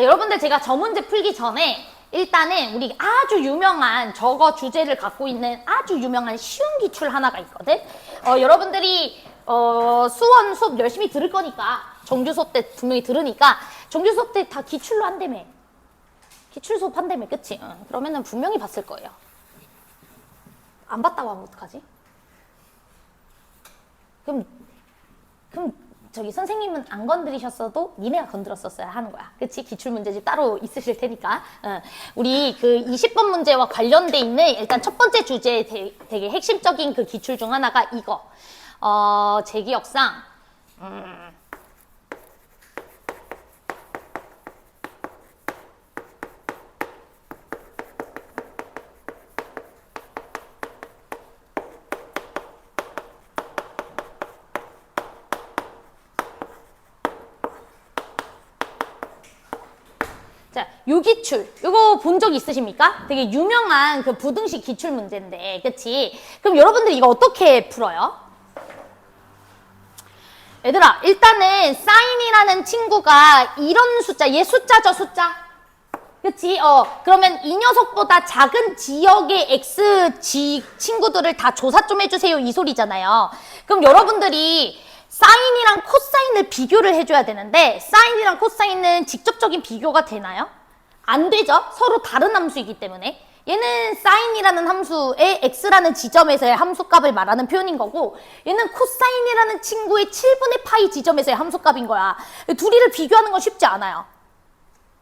자, 여러분들 제가 저 문제 풀기 전에 일단은 우리 아주 유명한 저거 주제를 갖고 있는 아주 유명한 쉬운 기출 하나가 있거든. 여러분들이 수원 수업 열심히 들을 거니까 정규 수업 때 분명히 들으니까 정규 수업 때 다 기출로 한다며. 기출 수업 한다며, 그치? 그러면은 분명히 봤을 거예요. 안 봤다고 하면 어떡하지? 그럼 저기 선생님은 안 건드리셨어도 니네가 건드렸었어야 하는 거야. 그치? 기출문제집 따로 있으실 테니까. 우리 그 20번 문제와 관련돼 있는 일단 첫 번째 주제의 되게 핵심적인 그 기출 중 하나가 이거. 제 기억상 자, 요 기출, 요거 본 적 있으십니까? 되게 유명한 그 부등식 기출 문제인데, 그치? 그럼 여러분들 이거 어떻게 풀어요? 얘들아, 일단은 사인이라는 친구가 이런 숫자, 얘 숫자죠, 숫자? 그치? 그러면 이 녀석보다 작은 지역의 X 친구들을 다 조사 좀 해주세요, 이 소리잖아요. 그럼 여러분들이 사인이랑 코사인을 비교를 해줘야 되는데 사인이랑 코사인은 직접적인 비교가 되나요? 안 되죠. 서로 다른 함수이기 때문에. 얘는 사인이라는 함수의 x라는 지점에서의 함수값을 말하는 표현인 거고 얘는 코사인이라는 친구의 7분의 파이 지점에서의 함수값인 거야. 둘이를 비교하는 건 쉽지 않아요.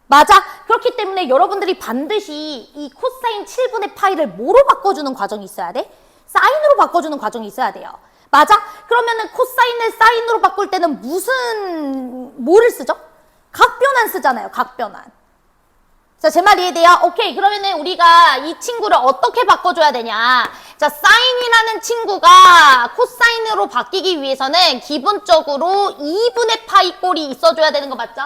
맞아? 그렇기 때문에 여러분들이 반드시 이 코사인 7분의 파이를 뭐로 바꿔주는 과정이 있어야 돼? 사인으로 바꿔주는 과정이 있어야 돼요. 맞아? 그러면은 코사인을 사인으로 바꿀 때는 뭐를 쓰죠? 각변환 쓰잖아요, 각변환. 자, 제 말 이해돼요? 오케이, 그러면은 우리가 이 친구를 어떻게 바꿔줘야 되냐. 자, 사인이라는 친구가 코사인으로 바뀌기 위해서는 기본적으로 2분의 파이 꼴이 있어줘야 되는 거 맞죠?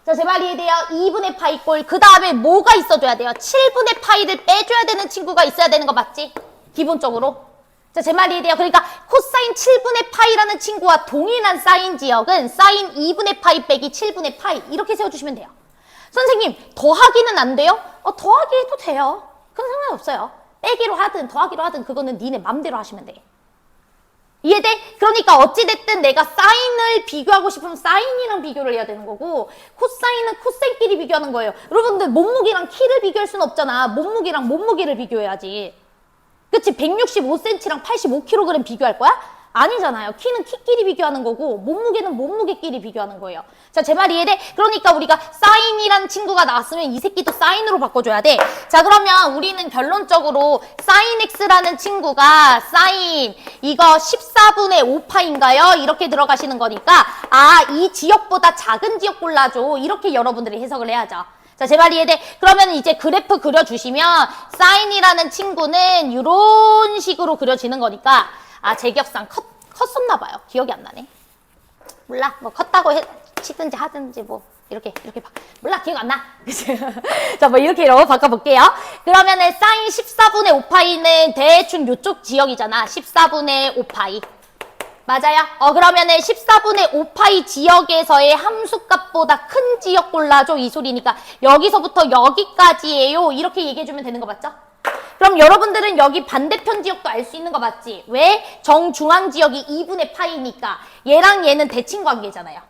자, 제 말 이해돼요? 2분의 파이 꼴. 그 다음에 뭐가 있어줘야 돼요? 7분의 파이를 빼줘야 되는 친구가 있어야 되는 거 맞지? 기본적으로. 자, 제 말 이해돼요? 그러니까 코사인 7분의 파이라는 친구와 동일한 사인 지역은 사인 2분의 파이 빼기 7분의 파이 이렇게 세워주시면 돼요. 선생님, 더하기는 안 돼요? 더하기 해도 돼요. 그건 상관없어요. 빼기로 하든 더하기로 하든 그거는 니네 맘대로 하시면 돼. 이해돼? 그러니까 어찌됐든 내가 사인을 비교하고 싶으면 사인이랑 비교를 해야 되는 거고 코사인은 코사인끼리 비교하는 거예요. 여러분들 몸무게랑 키를 비교할 수는 없잖아. 몸무게랑 몸무게를 비교해야지. 그치? 165cm랑 85kg 비교할 거야? 아니잖아요. 키는 키끼리 비교하는 거고 몸무게는 몸무게끼리 비교하는 거예요. 자, 제 말 이해돼? 그러니까 우리가 사인이란 친구가 나왔으면 이 새끼도 사인으로 바꿔줘야 돼. 자, 그러면 우리는 결론적으로 사인 x라는 친구가 사인 이거 14분의 5파인가요? 이렇게 들어가시는 거니까 이 지역보다 작은 지역 골라줘. 이렇게 여러분들이 해석을 해야죠. 자, 제 말 이해돼? 그러면 이제 그래프 그려주시면 사인이라는 친구는 이런 식으로 그려지는 거니까 제 기억상 컸었나 봐요. 기억이 안 나네. 몰라. 뭐 컸다고 치든지 하든지 뭐 이렇게 몰라. 기억 안 나. 자, 뭐 이렇게 바꿔볼게요. 그러면은 사인 14분의 5파이는 대충 요쪽 지역이잖아. 14분의 5파이. 맞아요? 그러면은 14분의 5파이 지역에서의 함수값보다 큰 지역 골라줘 이 소리니까 여기서부터 여기까지예요. 이렇게 얘기해주면 되는 거 맞죠? 그럼 여러분들은 여기 반대편 지역도 알 수 있는 거 맞지? 왜? 정중앙 지역이 2분의 파이니까 얘랑 얘는 대칭 관계잖아요.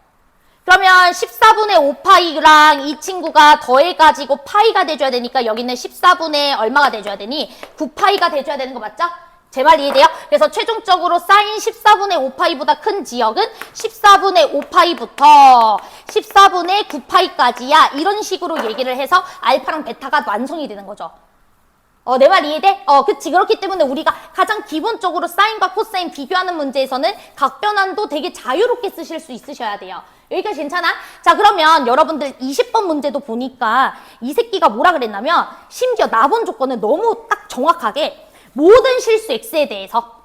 그러면 14분의 5파이랑 이 친구가 더해가지고 파이가 돼줘야 되니까 여기는 14분의 얼마가 돼줘야 되니? 9파이가 돼줘야 되는 거 맞죠? 제 말 이해돼요? 그래서 최종적으로 사인 14분의 5파이보다 큰 지역은 14분의 5파이부터 14분의 9파이까지야. 이런 식으로 얘기를 해서 알파랑 베타가 완성이 되는 거죠. 내 말 이해돼? 그치. 그렇기 때문에 우리가 가장 기본적으로 사인과 코사인 비교하는 문제에서는 각변환도 되게 자유롭게 쓰실 수 있으셔야 돼요. 여기까지 괜찮아? 자, 그러면 여러분들 20번 문제도 보니까 이 새끼가 뭐라 그랬냐면 심지어 나본 조건을 너무 딱 정확하게 모든 실수 x에 대해서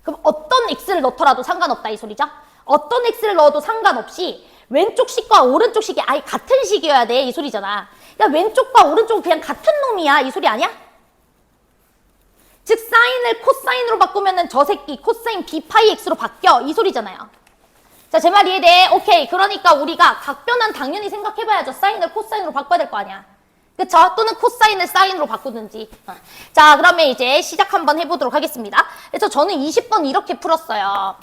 그럼 어떤 x를 넣더라도 상관없다 이 소리죠? 어떤 x를 넣어도 상관없이 왼쪽 식과 오른쪽 식이 아예 같은 식이어야 돼 이 소리잖아. 야, 왼쪽과 오른쪽은 그냥 같은 놈이야 이 소리 아니야? 즉 사인을 코사인으로 바꾸면은 저 새끼 코사인 b파이 x로 바뀌어 이 소리잖아요. 자, 제 말 이해돼? 오케이. 그러니까 우리가 각변은 당연히 생각해봐야죠. 사인을 코사인으로 바꿔야 될 거 아니야. 그쵸? 또는 코사인을 사인으로 바꾸든지. 자, 그러면 이제 시작 한번 해보도록 하겠습니다. 그래서 저는 20번 이렇게 풀었어요.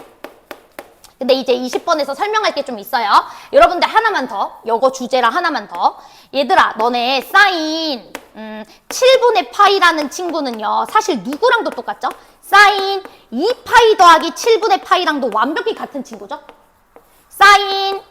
근데 이제 20번에서 설명할 게 좀 있어요. 여러분들 하나만 더, 요거 주제랑 하나만 더. 얘들아, 너네 사인 7분의 파이라는 친구는요, 사실 누구랑도 똑같죠? 사인 2파이 더하기 7분의 파이랑도 완벽히 같은 친구죠? 사인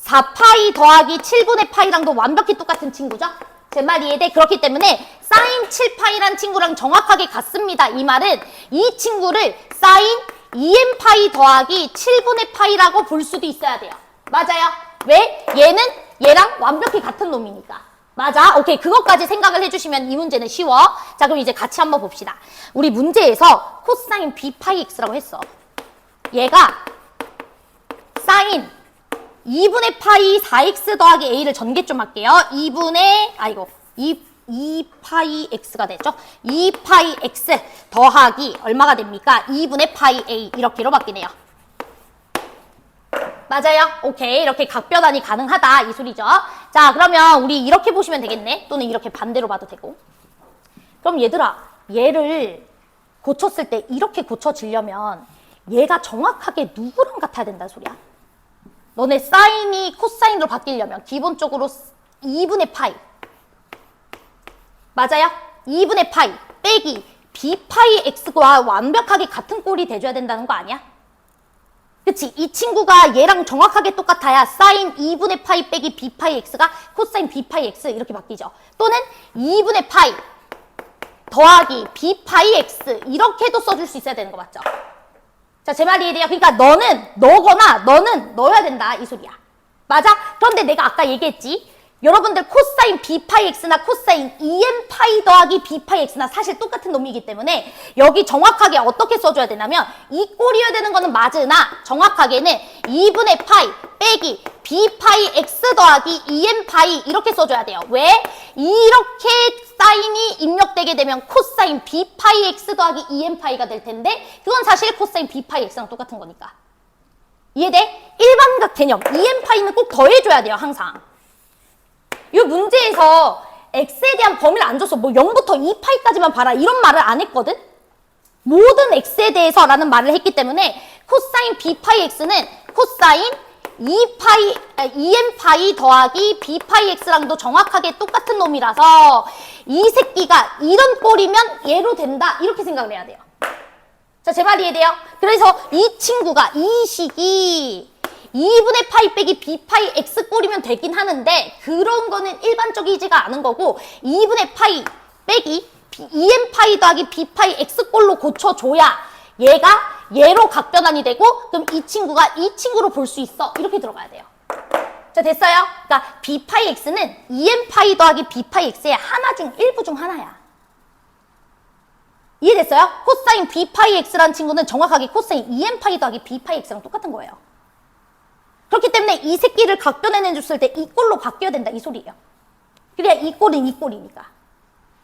4파이 더하기 7분의 파이랑도 완벽히 똑같은 친구죠? 제 말 이해돼? 그렇기 때문에 사인 7파이란 친구랑 정확하게 같습니다. 이 말은 이 친구를 사인 2n파이 더하기 7분의 파이라고 볼 수도 있어야 돼요. 맞아요? 왜? 얘는 얘랑 완벽히 같은 놈이니까. 맞아? 오케이. 그것까지 생각을 해주시면 이 문제는 쉬워. 자, 그럼 이제 같이 한번 봅시다. 우리 문제에서 코사인 b파이 x라고 했어. 얘가 사인 2분의 파이 4x 더하기 a를 전개 좀 할게요. 2파이 x가 되죠. 2파이 x 더하기 얼마가 됩니까? 2분의 파이 a 이렇게로 바뀌네요. 맞아요? 오케이. 이렇게 각변환이 가능하다 이 소리죠. 자, 그러면 우리 이렇게 보시면 되겠네. 또는 이렇게 반대로 봐도 되고. 그럼 얘들아, 얘를 고쳤을 때 이렇게 고쳐지려면 얘가 정확하게 누구랑 같아야 된다는 소리야. 너네 사인이 코사인으로 바뀌려면 기본적으로 2분의 파이 맞아요? 2분의 파이 빼기 b파이 x와 완벽하게 같은 꼴이 돼줘야 된다는 거 아니야? 그치? 이 친구가 얘랑 정확하게 똑같아야 사인 2분의 파이 빼기 b파이 x가 코사인 b파이 x 이렇게 바뀌죠. 또는 2분의 파이 더하기 b파이 x 이렇게도 써줄 수 있어야 되는 거 맞죠? 자, 제 말이 이해돼요? 그러니까 너는 너거나 너는 넣어야 된다 이 소리야. 맞아? 그런데 내가 아까 얘기했지? 여러분들 코사인 b파이 x나 코사인 2n파이 더하기 b파이 x나 사실 똑같은 놈이기 때문에 여기 정확하게 어떻게 써줘야 되냐면 이 꼴이어야 되는 거는 맞으나 정확하게는 2분의 파이 빼기 b파이 x 더하기 2n파이 이렇게 써줘야 돼요. 왜? 이렇게 사인이 입력되게 되면 코사인 b파이 x 더하기 2n파이가 될 텐데 그건 사실 코사인 b파이 x랑 똑같은 거니까. 이해돼? 일반각 개념 2n파이는 꼭 더해줘야 돼요. 항상. 이 문제에서 x에 대한 범위를 안 줘서 뭐 0부터 2파이까지만 봐라 이런 말을 안 했거든? 모든 x에 대해서 라는 말을 했기 때문에 코사인 b파이 x는 코사인 2n파이 더하기 b파이 x랑도 정확하게 똑같은 놈이라서 이 새끼가 이런 꼴이면 얘로 된다 이렇게 생각을 해야 돼요. 자, 제 말 이해돼요? 그래서 이 친구가 이 식이 2분의 파이 빼기 b파이 x 꼴이면 되긴 하는데 그런 거는 일반적이지가 않은 거고 2분의 파이 빼기 2n파이 더하기 b파이 x 꼴로 고쳐줘야 얘가 얘로 각변환이 되고 그럼 이 친구가 이 친구로 볼 수 있어. 이렇게 들어가야 돼요. 자, 됐어요? 그러니까 b파이 x는 2n파이 더하기 b파이 x의 하나 중 일부 중 하나야. 이해됐어요? 코사인 b파이 x라는 친구는 정확하게 코사인 2n파이 더하기 b파이 x랑 똑같은 거예요. 그렇기 때문에 이 새끼를 각변해내줬을 때 이 꼴로 바뀌어야 된다 이 소리예요. 그래야 이 꼴은 이 꼴이니까.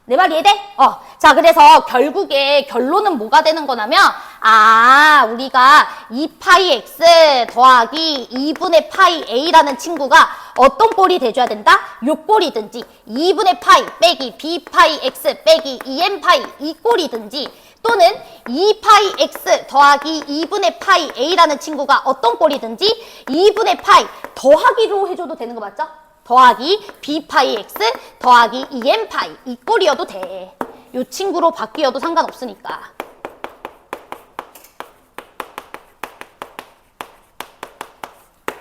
내 말 이해돼? 자, 그래서 결국에 결론은 뭐가 되는 거냐면 우리가 2파이 x 더하기 2분의 파이 a라는 친구가 어떤 꼴이 돼줘야 된다? 요 꼴이든지 2분의 파이 빼기 b파이 x 빼기 2n파이 이 꼴이든지 또는 2파이 x 더하기 2분의 파이 a라는 친구가 어떤 꼴이든지 2분의 파이 더하기로 해줘도 되는 거 맞죠? 더하기 b파이 x 더하기 2n파이 이 꼴이어도 돼. 요 친구로 바뀌어도 상관없으니까.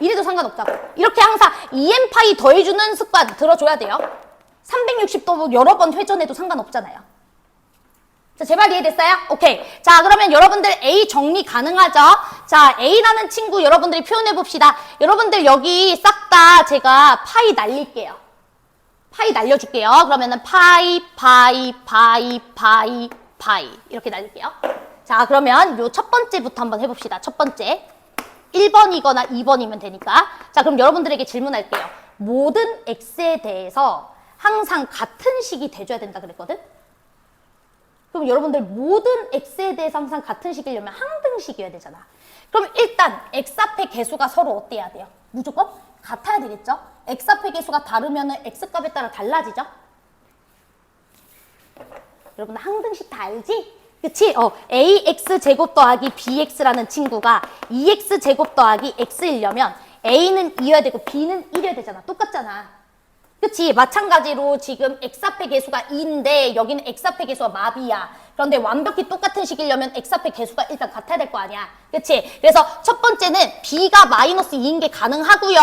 이래도 상관없다고. 이렇게 항상 2n파이 더해주는 습관 들어줘야 돼요. 360도 여러 번 회전해도 상관없잖아요. 자, 제 말 이해됐어요? 오케이. 자, 그러면 여러분들 A 정리 가능하죠? 자, A라는 친구 여러분들이 표현해 봅시다. 여러분들 여기 싹 다 제가 파이 날릴게요. 파이 날려줄게요. 그러면은 파이 이렇게 날릴게요. 자, 그러면 요 첫 번째부터 한번 해봅시다. 첫 번째. 1번이거나 2번이면 되니까. 자, 그럼 여러분들에게 질문할게요. 모든 X에 대해서 항상 같은 식이 돼줘야 된다 그랬거든? 그럼 여러분들 모든 X에 대해서 항상 같은 식이려면 항등식이어야 되잖아. 그럼 일단 x 앞의 개수가 서로 어때야 돼요? 무조건 같아야 되겠죠? x 앞의 개수가 다르면은 x 값에 따라 달라지죠? 여러분 항등식 다 알지? 그치? ax 제곱 더하기 bx라는 친구가 2x 제곱 더하기 x이려면 a는 2여야 되고 b는 1이어야 되잖아. 똑같잖아. 그치? 마찬가지로 지금 x 앞의 개수가 2인데 여기는 x 앞의 개수가 마비야. 그런데 완벽히 똑같은 식이려면 x 앞의 개수가 일단 같아야 될 거 아니야. 그치? 그래서 첫 번째는 b가 마이너스 2인 게 가능하고요.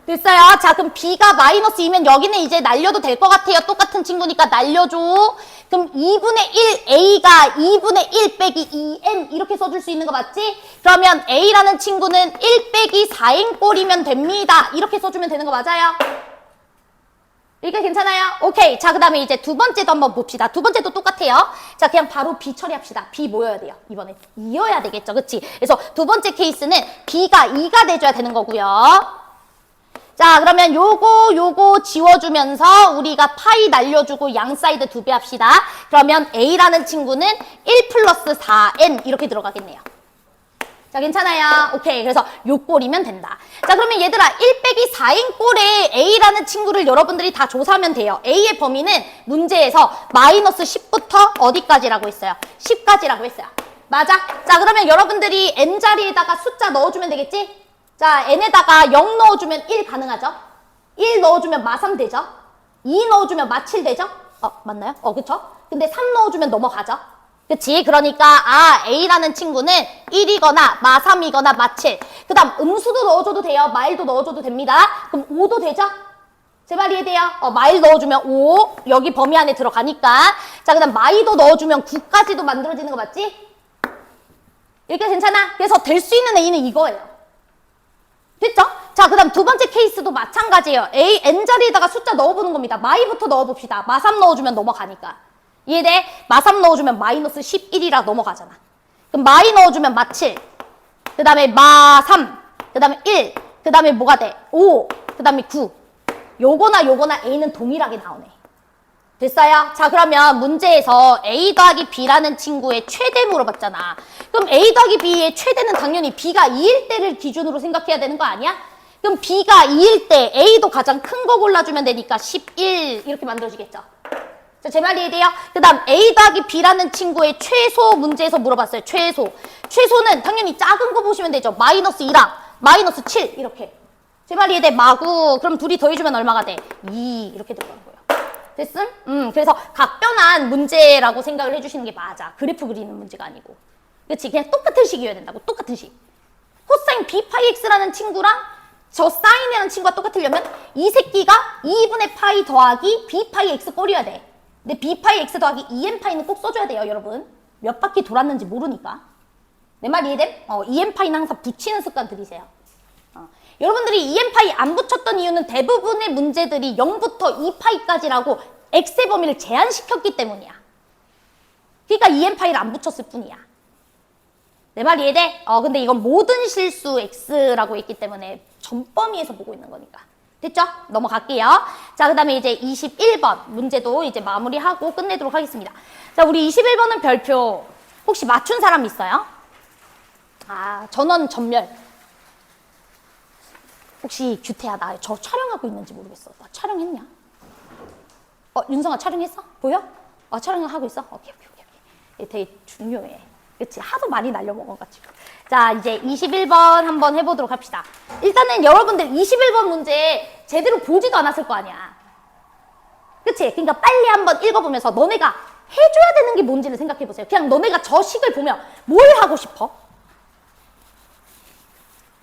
됐어요? 자, 그럼 b가 마이너스 2면 여기는 이제 날려도 될 것 같아요. 똑같은 친구니까 날려줘. 그럼 2분의 1 a가 2분의 1 빼기 2n 이렇게 써줄 수 있는 거 맞지? 그러면 a라는 친구는 1 빼기 4n 꼴이면 됩니다. 이렇게 써주면 되는 거 맞아요? 이게 괜찮아요? 오케이. 자, 그 다음에 이제 두 번째도 한번 봅시다. 두 번째도 똑같아요. 자, 그냥 바로 b 처리합시다. b 뭐여야 돼요? 이번에 2여야 되겠죠. 그치? 그래서 두 번째 케이스는 b가 2가 돼줘야 되는 거고요. 자, 그러면 요거 지워주면서 우리가 파이 날려주고 양 사이드 2배 합시다. 그러면 a라는 친구는 1 플러스 4n 이렇게 들어가겠네요. 자, 괜찮아요? 오케이. 그래서 요 꼴이면 된다. 자, 그러면 얘들아 1 빼기 4인 꼴에 a라는 친구를 여러분들이 다 조사하면 돼요. a의 범위는 문제에서 마이너스 10부터 어디까지라고 했어요? 10까지라고 했어요. 맞아? 자, 그러면 여러분들이 n자리에다가 숫자 넣어주면 되겠지? 자, n에다가 0 넣어주면 1 가능하죠? 1 넣어주면 마3 되죠? 2 넣어주면 마7 되죠? 맞나요? 그쵸? 근데 3 넣어주면 넘어가죠? 그치? 그러니까 A라는 친구는 1이거나 마3이거나 마7. 그 다음 음수도 넣어줘도 돼요. 마일도 넣어줘도 됩니다. 그럼 5도 되죠? 제 말 이해돼요? 마일 넣어주면 5. 여기 범위 안에 들어가니까. 자, 그 다음 마이도 넣어주면 9까지도 만들어지는 거 맞지? 이렇게 괜찮아? 그래서 될 수 있는 A는 이거예요. 됐죠? 자, 그 다음 두 번째 케이스도 마찬가지예요. A, n자리에다가 숫자 넣어보는 겁니다. 마이부터 넣어봅시다. 마3 넣어주면 넘어가니까. 이해돼? 마3 넣어주면 마이너스 11이라 넘어가잖아. 그럼 마이 넣어주면 마7. 그 다음에 마3. 그 다음에 1. 그 다음에 뭐가 돼? 5. 그 다음에 9. 요거나 A는 동일하게 나오네. 됐어요? 자, 그러면 문제에서 A 더하기 B라는 친구의 최대 물어봤잖아. 그럼 A 더하기 B의 최대는 당연히 B가 2일 때를 기준으로 생각해야 되는 거 아니야? 그럼 B가 2일 때 A도 가장 큰 거 골라주면 되니까 11 이렇게 만들어지겠죠. 자, 제 말 이해돼요? 그 다음 A 더하기 B라는 친구의 최소 문제에서 물어봤어요. 최소는 당연히 작은 거 보시면 되죠. 마이너스 2랑 마이너스 7 이렇게. 제 말 이해돼? 마구. 그럼 둘이 더해주면 얼마가 돼? 2 이렇게 들어가는 거예요. 됐음? 그래서 각변한 문제라고 생각을 해주시는 게 맞아. 그래프 그리는 문제가 아니고. 그치? 그냥 똑같은 식이어야 된다고. 똑같은 식. 코사인 b 파이 x라는 친구랑 저 사인이라는 친구가 똑같으려면 이 새끼가 2분의 파이 더하기 b 파이 x 꼴이어야 돼. 근데 b 파이 x 더하기 2n 파이는 꼭 써줘야 돼요, 여러분. 몇 바퀴 돌았는지 모르니까. 내 말 이해됨? 2n 파이는 항상 붙이는 습관 들이세요. 여러분들이 2n 파이 안 붙였던 이유는 대부분의 문제들이 0부터 2파이까지라고 x의 범위를 제한시켰기 때문이야. 그러니까 2n 파이를 안 붙였을 뿐이야. 내 말 이해돼? 근데 이건 모든 실수 x라고 했기 때문에 전범위에서 보고 있는 거니까. 됐죠? 넘어갈게요. 자, 그 다음에 이제 21번 문제도 이제 마무리하고 끝내도록 하겠습니다. 자, 우리 21번은 별표 혹시 맞춘 사람 있어요? 전원 전멸. 혹시 규태야, 나 저 촬영하고 있는지 모르겠어. 나 촬영했냐? 윤성아 촬영했어? 보여? 촬영을 하고 있어? 오케이. 되게 중요해. 그치? 하도 많이 날려먹어가지고. 자, 이제 21번 한번 해보도록 합시다. 일단은 여러분들 21번 문제 제대로 보지도 않았을 거 아니야. 그치? 그러니까 빨리 한번 읽어보면서 너네가 해줘야 되는 게 뭔지를 생각해보세요. 그냥 너네가 저 식을 보면 뭘 하고 싶어?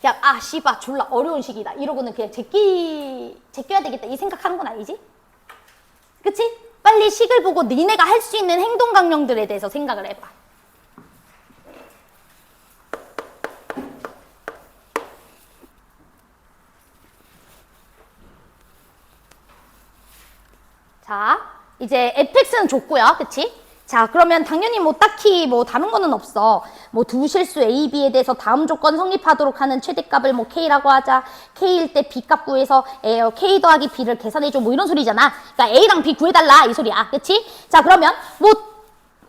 그냥 씨바 졸라 어려운 식이다 이러고는 그냥 제껴야 되겠다 이 생각하는 건 아니지? 그치? 빨리 식을 보고 니네가 할 수 있는 행동 강령들에 대해서 생각을 해봐. 자, 이제 fx는 줬고요. 그치? 자, 그러면 당연히 뭐 딱히 뭐 다른 거는 없어. 뭐 두 실수 A, B에 대해서 다음 조건 성립하도록 하는 최대값을 뭐 K라고 하자. K일 때 B값 구해서 K 더하기 B를 계산해줘. 뭐 이런 소리잖아. 그러니까 A랑 B 구해달라 이 소리야. 그치? 자, 그러면 뭐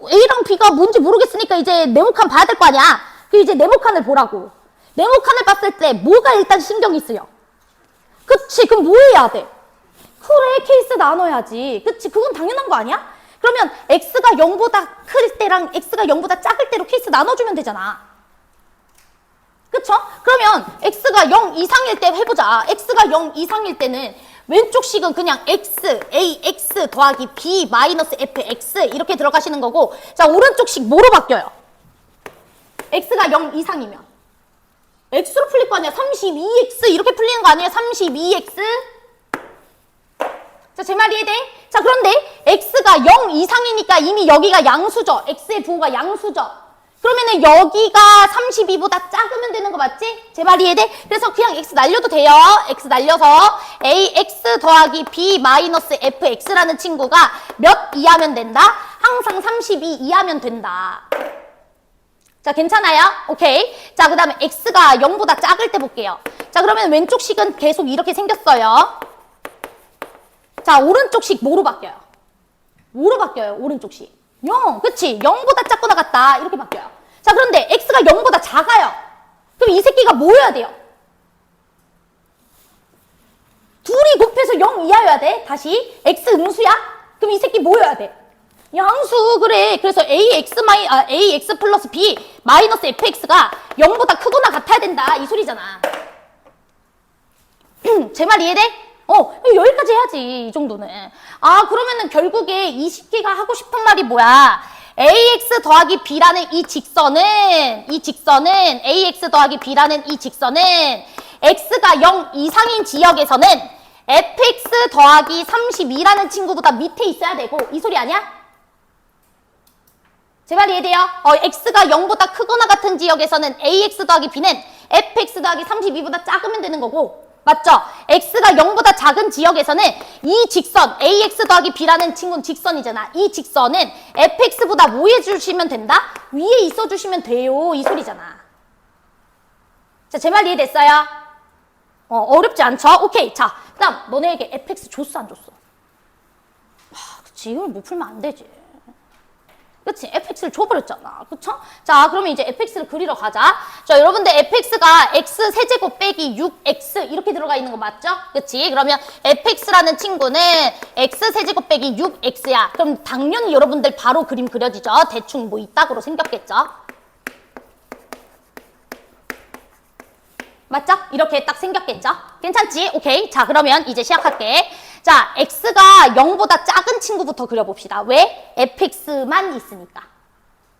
A랑 B가 뭔지 모르겠으니까 이제 네모칸 봐야 될 거 아니야. 그 이제 네모칸을 보라고. 네모칸을 봤을 때 뭐가 일단 신경이 쓰여? 그치, 그럼 뭐 해야 돼? 그래, 케이스 나눠야지. 그치, 그건 당연한 거 아니야? 그러면 x가 0보다 클 때랑 x가 0보다 작을 때로 케이스 나눠주면 되잖아. 그쵸? 그러면 x가 0 이상일 때 해보자. x가 0 이상일 때는 왼쪽 식은 그냥 x, ax 더하기 b 마이너스 fx 이렇게 들어가시는 거고, 자, 오른쪽 식 뭐로 바뀌어요? x가 0 이상이면 x로 풀릴 거 아니야. 32x 이렇게 풀리는 거 아니에요? 32x. 자, 제 말 이해돼? 자, 그런데 x가 0 이상이니까 이미 여기가 양수죠. x의 부호가 양수죠. 그러면은 여기가 32보다 작으면 되는 거 맞지? 제 말 이해돼? 그래서 그냥 x 날려도 돼요. x 날려서 ax 더하기 b 마이너스 fx라는 친구가 몇 이하면 된다? 항상 32 이하면 된다. 자, 괜찮아요? 오케이. 자, 그 다음에 x가 0보다 작을 때 볼게요. 자, 그러면 왼쪽 식은 계속 이렇게 생겼어요. 자, 오른쪽 식 뭐로 바뀌어요? 뭐로 바뀌어요? 오른쪽 식. 0. 그치? 0보다 작거나 같다. 이렇게 바뀌어요. 자, 그런데 x가 0보다 작아요. 그럼 이 새끼가 뭐여야 돼요? 둘이 곱해서 0 이하여야 돼. 다시. x 음수야? 그럼 이 새끼 뭐여야 돼? 양수. 그래. 그래서 ax 플러스 b 마이너스 fx가 0보다 크거나 같아야 된다. 이 소리잖아. 제 말 이해돼? 여기까지 해야지. 이 정도는. 아, 그러면은 결국에 이 새끼가 하고 싶은 말이 뭐야? ax 더하기 b라는 이 직선은 ax 더하기 b라는 이 직선은 x가 0 이상인 지역에서는 fx 더하기 32라는 친구보다 밑에 있어야 되고, 이 소리 아니야? 제 말 이해돼요? x가 0보다 크거나 같은 지역에서는 ax 더하기 b는 fx 더하기 32보다 작으면 되는 거고, 맞죠? x가 0보다 작은 지역에서는 이 직선 ax 더하기 b라는 친구는 직선이잖아. 이 직선은 fx보다 뭐 해주시면 된다? 위에 있어주시면 돼요. 이 소리잖아. 자, 제 말 이해됐어요? 어렵지 않죠? 오케이. 자, 그 다음 너네에게 fx 줬어 안 줬어? 그치, 이걸 못 풀면 안 되지. 그치? fx를 줘버렸잖아. 그쵸? 자, 그러면 이제 fx를 그리러 가자. 자, 여러분들 fx가 x 세제곱 빼기 6x 이렇게 들어가 있는 거 맞죠? 그치? 그러면 fx라는 친구는 x 세제곱 빼기 6x야. 그럼 당연히 여러분들 바로 그림 그려지죠? 대충 뭐 이따구로 생겼겠죠? 맞죠? 이렇게 딱 생겼겠죠? 괜찮지? 오케이. 자, 그러면 이제 시작할게. 자, x가 0보다 작은 친구부터 그려봅시다. 왜? fx만 있으니까.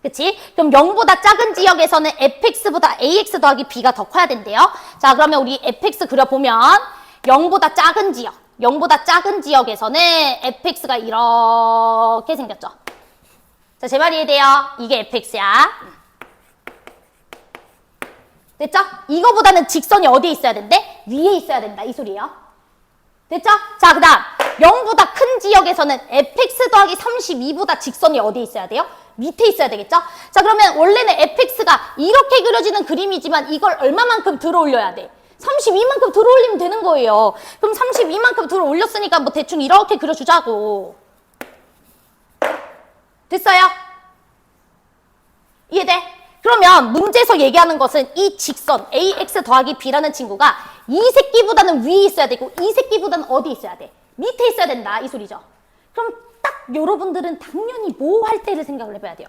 그치? 그럼 0보다 작은 지역에서는 fx보다 ax 더하기 b가 더 커야 된대요. 자, 그러면 우리 fx 그려보면 0보다 작은 지역, 0보다 작은 지역에서는 fx가 이렇게 생겼죠. 자, 제 말 이해돼요? 이게 fx야. 됐죠? 이거보다는 직선이 어디에 있어야 된대? 위에 있어야 된다. 이 소리예요. 됐죠? 자, 그 다음 0보다 큰 지역에서는 fx 더하기 32보다 직선이 어디에 있어야 돼요? 밑에 있어야 되겠죠? 자, 그러면 원래는 fx가 이렇게 그려지는 그림이지만 이걸 얼마만큼 들어 올려야 돼? 32만큼 들어 올리면 되는 거예요. 그럼 32만큼 들어 올렸으니까 뭐 대충 이렇게 그려주자고. 됐어요? 이해돼? 그러면 문제에서 얘기하는 것은 이 직선 ax 더하기 b라는 친구가 이 새끼보다는 위에 있어야 되고 이 새끼보다는 어디 있어야 돼? 밑에 있어야 된다. 이 소리죠. 그럼 딱 여러분들은 당연히 뭐 할 때를 생각을 해봐야 돼요.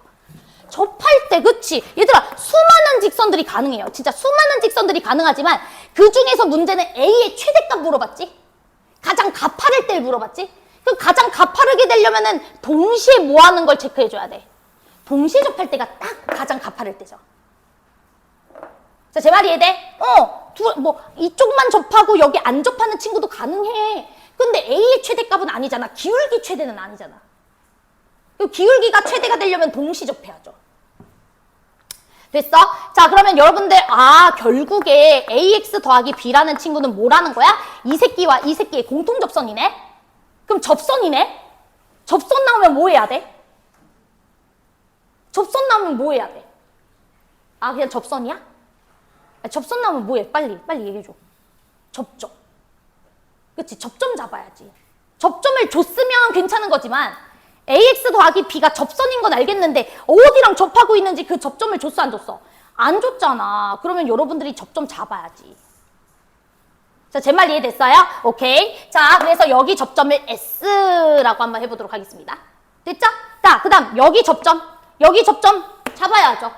접할 때, 그치? 얘들아, 수많은 직선들이 가능해요. 진짜 수많은 직선들이 가능하지만 그 중에서 문제는 a의 최대값 물어봤지? 가장 가파를 때를 물어봤지? 그럼 가장 가파르게 되려면은 동시에 뭐 하는 걸 체크해줘야 돼? 동시에 접할 때가 딱 가장 가파를 때죠. 자, 제 말 이해돼? 이쪽만 접하고 여기 안 접하는 친구도 가능해. 근데 A의 최대값은 아니잖아. 기울기 최대는 아니잖아. 기울기가 최대가 되려면 동시 접해야죠. 됐어? 자, 그러면 여러분들, 결국에 AX 더하기 B라는 친구는 뭐라는 거야? 이 새끼와 이 새끼의 공통접선이네? 그럼 접선이네? 접선 나오면 뭐 해야 돼? 접선 나오면 뭐 해야 돼? 그냥 접선이야? 접선 나오면 뭐 해? 빨리 얘기해줘. 접점. 그치? 접점 잡아야지. 접점을 줬으면 괜찮은 거지만 AX 더하기 B가 접선인 건 알겠는데 어디랑 접하고 있는지 그 접점을 줬어 안 줬어? 안 줬잖아. 그러면 여러분들이 접점 잡아야지. 자, 제 말 이해됐어요? 오케이. 자, 그래서 여기 접점을 S라고 한번 해보도록 하겠습니다. 됐죠? 자, 그 다음 여기 접점 잡아야죠.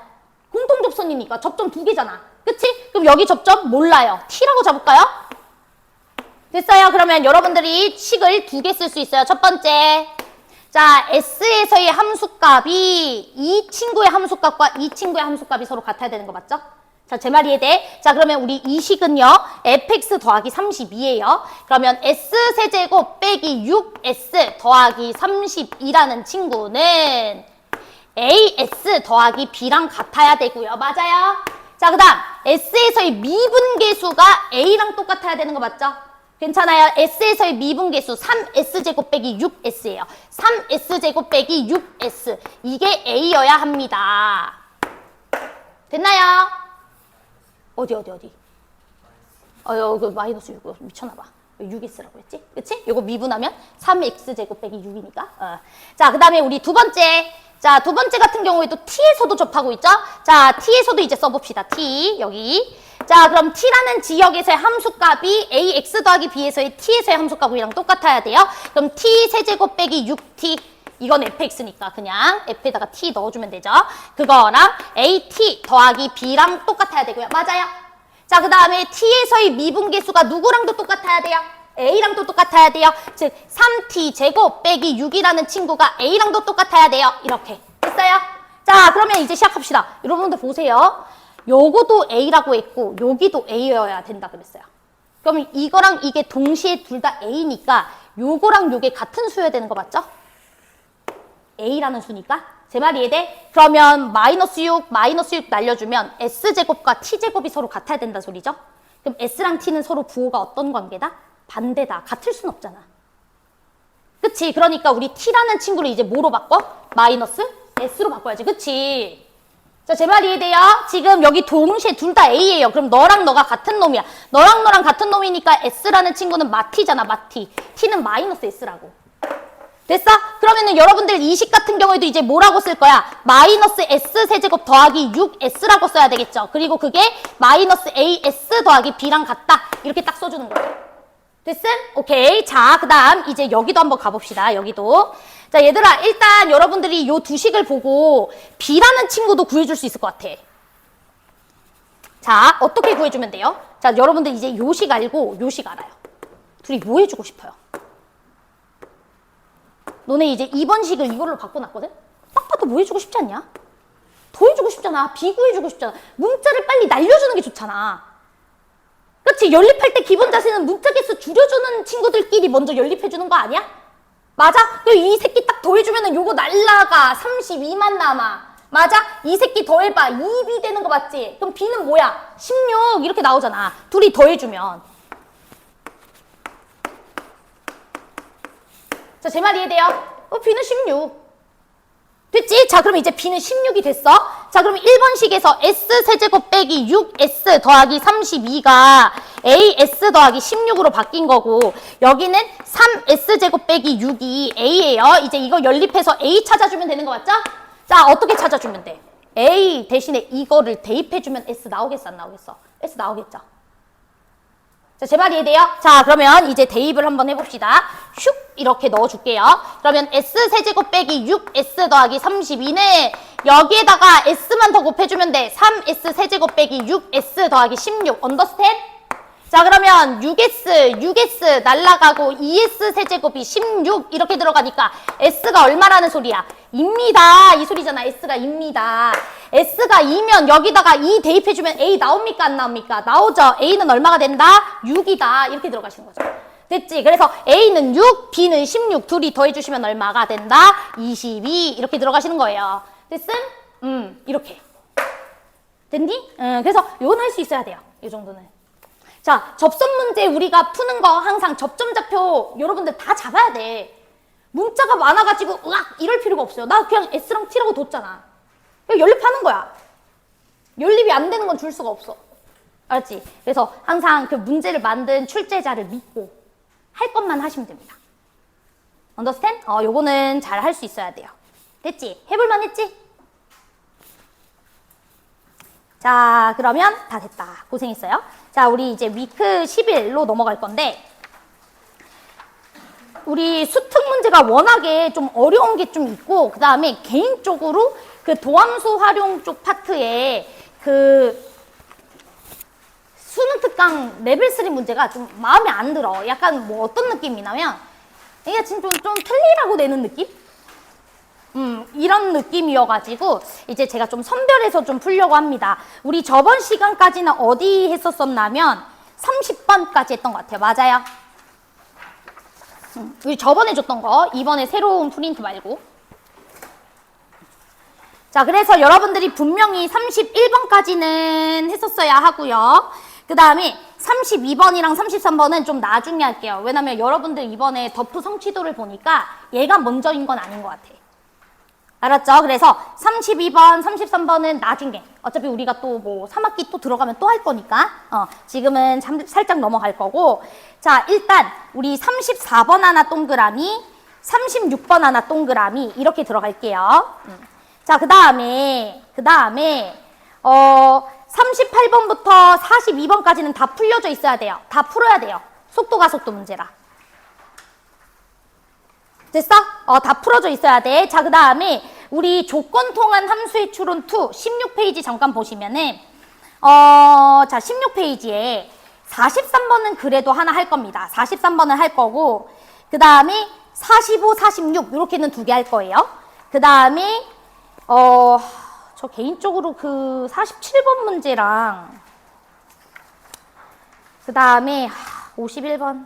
공통접선이니까 접점 2개잖아. 그치? 그럼 여기 접점 몰라요. T라고 잡을까요? 됐어요? 그러면 여러분들이 식을 2개 쓸 수 있어요. 첫 번째. 자, S에서의 함수값이 이 친구의 함수값과 이 친구의 함수값이 서로 같아야 되는 거 맞죠? 자, 제 말 이해돼? 자, 그러면 우리 이 식은요, fx 더하기 32예요. 그러면 s세제곱 빼기 6s 더하기 32라는 친구는 as 더하기 b랑 같아야 되고요. 맞아요? 자, 그 다음 s에서의 미분계수가 a랑 똑같아야 되는 거 맞죠? 괜찮아요? s에서의 미분계수 3s제곱 빼기 6s예요. 3s제곱 빼기 6s. 이게 a여야 합니다. 됐나요? 어디? 이거 마이너스 6, 미쳤나봐. 6x라고 했지? 그치? 이거 미분하면 3x제곱 빼기 6이니까. 자, 그 다음에 우리 두 번째. 자, 두 번째 같은 경우에도 t에서도 접하고 있죠? 자, t에서도 이제 써봅시다. t, 여기. 자, 그럼 t라는 지역에서의 함수값이 ax 더하기 b에서의 t에서의 함수값이랑 똑같아야 돼요. 그럼 t 세제곱 빼기 6t. 이건 fx니까 그냥 f에다가 t 넣어주면 되죠. 그거랑 at 더하기 b랑 똑같아야 되고요. 맞아요. 자, 그 다음에 t에서의 미분계수가 누구랑도 똑같아야 돼요? a랑도 똑같아야 돼요. 즉 3t 제곱 빼기 6이라는 친구가 a랑도 똑같아야 돼요. 이렇게 됐어요? 자, 그러면 이제 시작합시다. 여러분들 보세요. 요거도 a라고 했고 여기도 a여야 된다 그랬어요. 그러면 이거랑 이게 동시에 둘 다 a니까 요거랑 요게 같은 수여야 되는 거 맞죠? a라는 수니까. 제 말 이해돼? 그러면 마이너스 6 날려주면 s제곱과 t제곱이 서로 같아야 된다는 소리죠? 그럼 s랑 t는 서로 부호가 어떤 관계다? 반대다. 같을 순 없잖아. 그치? 그러니까 우리 t라는 친구를 이제 뭐로 바꿔? 마이너스 s로 바꿔야지. 그치? 자, 제 말 이해돼요? 지금 여기 동시에 둘 다 a예요. 그럼 너랑 너가 같은 놈이야. 너랑 너랑 같은 놈이니까 s라는 친구는 마t잖아. 마t. t는 마이너스 s라고. 됐어? 그러면은 여러분들 이 식 같은 경우에도 이제 뭐라고 쓸 거야? 마이너스 s 세제곱 더하기 6s라고 써야 되겠죠. 그리고 그게 마이너스 as 더하기 b랑 같다. 이렇게 딱 써주는 거예요. 됐음? 오케이. 자, 그 다음 이제 여기도 한번 가봅시다. 여기도. 자, 얘들아, 일단 여러분들이 요 두 식을 보고 b라는 친구도 구해줄 수 있을 것 같아. 자, 어떻게 구해주면 돼요? 자, 여러분들 이제 요 식 알고 요 식 알아요. 둘이 뭐 해주고 싶어요? 너네 이제 2번 식을 이걸로 바꿔놨거든? 딱 봐도 뭐 해주고 싶지 않냐? 더 해주고 싶잖아. 비구해주고 싶잖아. 문자를 빨리 날려주는 게 좋잖아. 그렇지? 연립할 때 기본 자세는 문자 개수 줄여주는 친구들끼리 먼저 연립해주는 거 아니야? 맞아? 이 새끼 딱 더해주면은 요거 날라가. 32만 남아. 맞아? 이 새끼 더해봐. 2b 되는 거 맞지? 그럼 b는 뭐야? 16 이렇게 나오잖아. 둘이 더해주면. 자, 제 말 이해돼요? b는 16. 됐지? 자, 그럼 이제 b는 16이 됐어. 자, 그럼 1번식에서 s세제곱 빼기 6s 더하기 32가 as 더하기 16으로 바뀐 거고 여기는 3s제곱 빼기 6이 a예요. 이제 이거 연립해서 a 찾아주면 되는 거 맞죠? 자, 어떻게 찾아주면 돼? a 대신에 이거를 대입해주면 s 나오겠어? 안 나오겠어? s 나오겠죠? 자, 제 말 이해돼요? 자, 그러면 이제 대입을 한번 해봅시다. 슉 이렇게 넣어줄게요. 그러면 s세제곱 빼기 6s 더하기 32는 여기에다가 s만 더 곱해주면 돼. 3s세제곱 빼기 6s 더하기 16. 언더스탠? 자, 그러면 6s 날라가고 2s세제곱이 16 이렇게 들어가니까 s가 얼마라는 소리야? 입니다. 이 소리잖아. s가 입니다. s가 2면 여기다가 2 대입해주면 a 나옵니까? 안 나옵니까? 나오죠. a는 얼마가 된다? 6이다. 이렇게 들어가시는 거죠. 됐지? 그래서 a는 6, b는 16 둘이 더해주시면 얼마가 된다? 22 이렇게 들어가시는 거예요. 됐음? 이렇게. 됐니? 그래서 요건 할 수 있어야 돼요. 이 정도는. 자, 접선 문제 우리가 푸는 거 항상 접점 좌표 여러분들 다 잡아야 돼. 문자가 많아가지고 으악 이럴 필요가 없어요. 나 그냥 S랑 T라고 뒀잖아. 그냥 연립하는 거야. 연립이 안 되는 건 줄 수가 없어. 알았지? 그래서 항상 그 문제를 만든 출제자를 믿고 할 것만 하시면 됩니다. 언더스탠? 요거는 잘 할 수 있어야 돼요. 됐지? 해볼만 했지? 자, 그러면 다 됐다. 고생했어요. 자, 우리 이제 위크 11로 넘어갈 건데, 우리 수특 문제가 워낙에 좀 어려운 게 좀 있고, 그 다음에 개인적으로 그 도함수 활용 쪽 파트에 그 수능 특강 레벨 3 문제가 좀 마음에 안 들어. 약간 뭐 어떤 느낌이냐면, 이게 지금 좀 틀리라고 내는 느낌? 이런 느낌이어가지고 이제 제가 좀 선별해서 좀 풀려고 합니다. 우리 저번 시간까지는 어디 했었었냐면 30번까지 했던 것 같아요. 맞아요? 우리 저번에 줬던 거 이번에 새로운 프린트 말고. 자, 그래서 여러분들이 분명히 31번까지는 했었어야 하고요. 그 다음에 32번이랑 33번은 좀 나중에 할게요. 왜냐면 여러분들 이번에 더프 성취도를 보니까 얘가 먼저인 건 아닌 것 같아. 알았죠? 그래서 32번, 33번은 나중에. 어차피 우리가 또 뭐 3학기 또 들어가면 또 할 거니까. 지금은 살짝 넘어갈 거고. 자, 일단 우리 34번 하나 동그라미, 36번 하나 동그라미 이렇게 들어갈게요. 자, 그 다음에 38번부터 42번까지는 다 풀려져 있어야 돼요. 다 풀어야 돼요. 속도가 속도 문제라. 됐어? 다 풀어져 있어야 돼. 자, 그 다음에 우리 조건 통한 함수의 추론 2 16페이지 잠깐 보시면은 자, 16페이지에 43번은 그래도 하나 할 겁니다. 43번은 할 거고, 그 다음에 45, 46 이렇게는 2개 할 거예요. 그 다음에 저 개인적으로 그 47번 문제랑 그 다음에 51번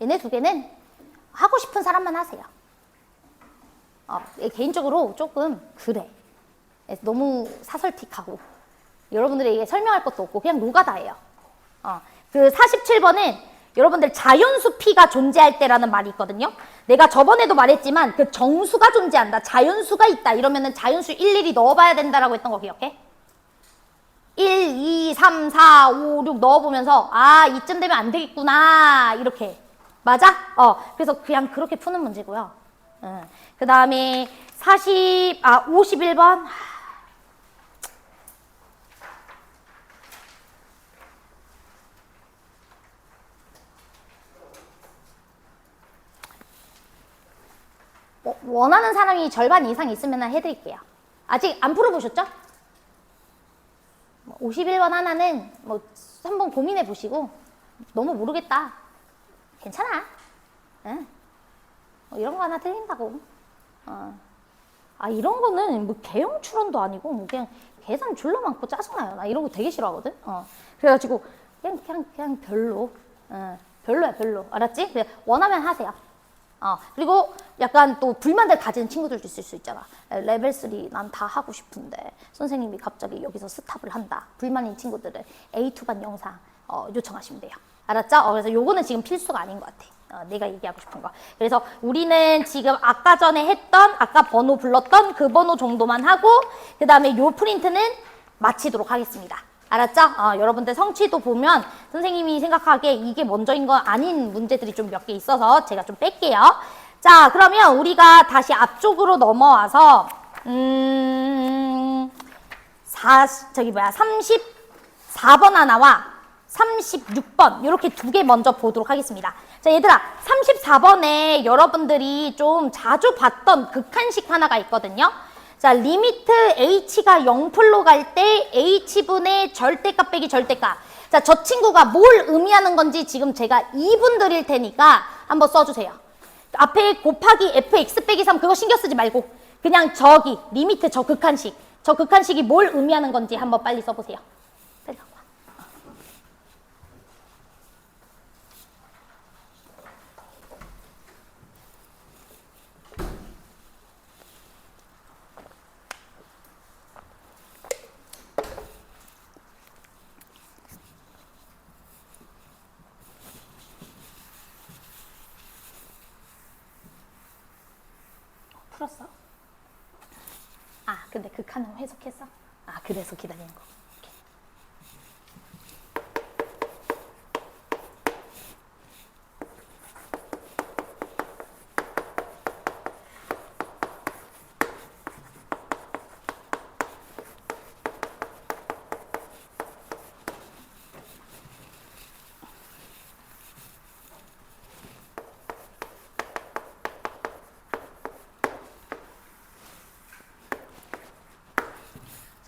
얘네 2개는 하고 싶은 사람만 하세요. 개인적으로 조금 그래. 너무 사설틱하고 여러분들에게 설명할 것도 없고 그냥 노가다예요. 그 47번은 여러분들 자연수 P가 존재할 때라는 말이 있거든요. 내가 저번에도 말했지만 그 정수가 존재한다. 자연수가 있다. 이러면은 자연수 일일이 넣어봐야 된다라고 했던 거 기억해? 1, 2, 3, 4, 5, 6 넣어보면서 이쯤 되면 안 되겠구나. 이렇게. 맞아? 그래서 그냥 그렇게 푸는 문제고요. 그 다음에 51번. 원하는 사람이 절반 이상 있으면 해드릴게요. 아직 안 풀어보셨죠? 51번 하나는 한번 고민해 보시고 너무 모르겠다. 괜찮아. 응. 이런 거 하나 틀린다고. 이런 거는 뭐 개형 추론도 아니고 뭐 그냥 계산 줄러 많고 짜증나요. 나 이런 거 되게 싫어하거든. 그래가지고 그냥 별로. 별로야 별로. 알았지? 그래, 원하면 하세요. 그리고 약간 또 불만들 가지는 친구들도 있을 수 있잖아. 레벨 3 난 다 하고 싶은데 선생님이 갑자기 여기서 스탑을 한다. 불만인 친구들은 A2반 영상 요청하시면 돼요. 알았죠? 그래서 요거는 지금 필수가 아닌 것 같아. 내가 얘기하고 싶은 거. 그래서 우리는 지금 아까 전에 했던 아까 번호 불렀던 그 번호 정도만 하고 그 다음에 요 프린트는 마치도록 하겠습니다. 알았죠? 여러분들 성취도 보면 선생님이 생각하기에 이게 먼저인 거 아닌 문제들이 좀 몇 개 있어서 제가 좀 뺄게요. 자, 그러면 우리가 다시 앞쪽으로 넘어와서 34번 하나와 36번 이렇게 2개 먼저 보도록 하겠습니다. 자, 얘들아 34번에 여러분들이 좀 자주 봤던 극한식 하나가 있거든요. 자, 리미트 h가 0풀로 갈 때 h분의 절대값 빼기 절대값. 자, 저 친구가 뭘 의미하는 건지 지금 제가 2분 드릴 테니까 한번 써주세요. 앞에 곱하기 fx 빼기 3 그거 신경 쓰지 말고 그냥 저기 리미트 저 극한식이 뭘 의미하는 건지 한번 빨리 써보세요. 빨리 갖고 와. 풀었어? 근데 극한은 해석했어? 그래서 기다리는 거.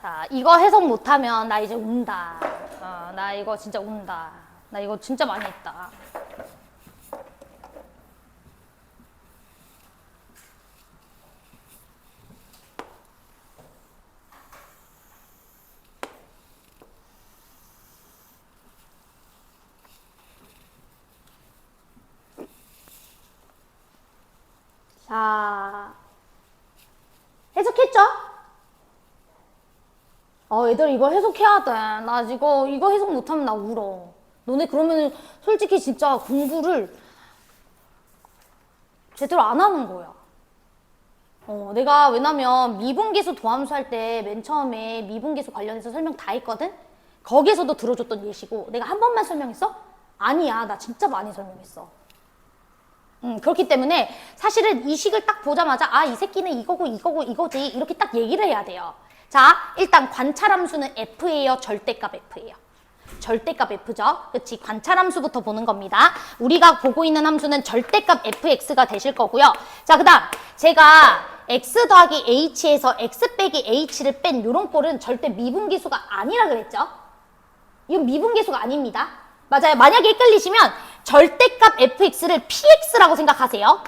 자, 이거 해석 못하면 나 이제 운다. 나 이거 진짜 운다. 나 이거 진짜 많이 했다. 자, 해석했죠? 얘들 이거 해석해야 돼. 나 이거 해석 못하면 나 울어. 너네 그러면은 솔직히 진짜 공부를 제대로 안 하는 거야. 내가 왜냐면 미분계수 도함수 할 때 맨 처음에 미분계수 관련해서 설명 다 했거든? 거기에서도 들어줬던 예시고 내가 한 번만 설명했어? 아니야. 나 진짜 많이 설명했어. 그렇기 때문에 사실은 이 식을 딱 보자마자 이 새끼는 이거고 이거지 이렇게 딱 얘기를 해야 돼요. 자, 일단 관찰함수는 F예요? 절대값 F예요? 절대값 F죠? 그치? 관찰함수부터 보는 겁니다. 우리가 보고 있는 함수는 절대값 Fx가 되실 거고요. 자, 그 다음 제가 X 더하기 H에서 X 빼기 H를 뺀 요런 꼴은 절대 미분계수가 아니라 그랬죠? 이건 미분계수가 아닙니다. 맞아요. 만약에 헷갈리시면 절대값 fx를 px라고 생각하세요.